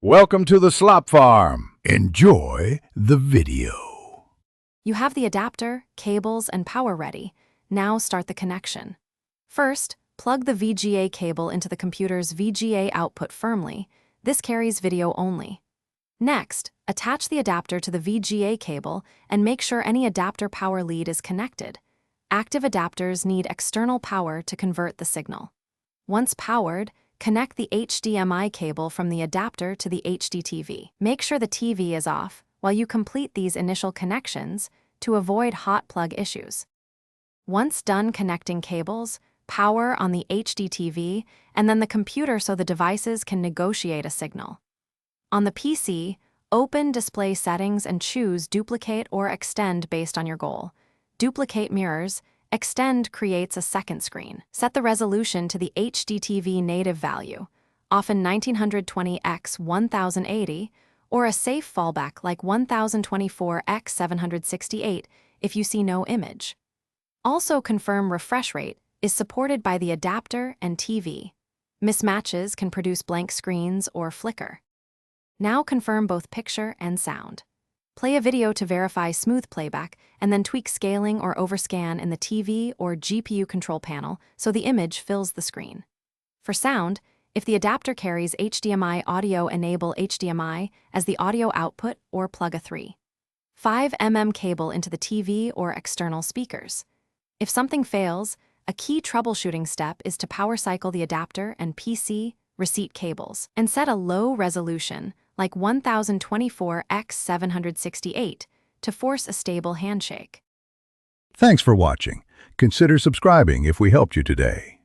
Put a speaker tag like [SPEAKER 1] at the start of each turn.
[SPEAKER 1] Welcome to the slop farm. Enjoy the video.
[SPEAKER 2] You have the adapter, cables, and power ready. Now start the connection. First, plug the VGA cable into the computer's VGA output firmly. This carries video only. Next, attach the adapter to the VGA cable and make sure any adapter power lead is connected. Active adapters need external power to convert the signal. Once powered, connect the HDMI cable from the adapter to the Hdtv. Make sure the TV is off while you complete these initial connections to avoid hot plug issues. Once done connecting cables, power on the Hdtv and then the computer so the devices can negotiate a signal. On the PC, open Display Settings and choose Duplicate or Extend based on your goal. Duplicate mirrors. Extend creates a second screen. Set the resolution to the Hdtv native value, often 1920x 1080, or a safe fallback like 1024x 768 if you see no image. Also confirm refresh rate is supported by the adapter and TV. Mismatches can produce blank screens or flicker. Now confirm both picture and sound. Play a video to verify smooth playback and then tweak scaling or overscan in the TV or GPU control panel so the image fills the screen. For sound, if the adapter carries HDMI audio, enable HDMI as the audio output or plug a 3.5 cable into the TV or external speakers. If something fails, a key troubleshooting step is to power cycle the adapter and PC receipt cables and set a low resolution like 1024x 768 to force a stable handshake.
[SPEAKER 1] Thanks for watching. Consider subscribing if we helped you today.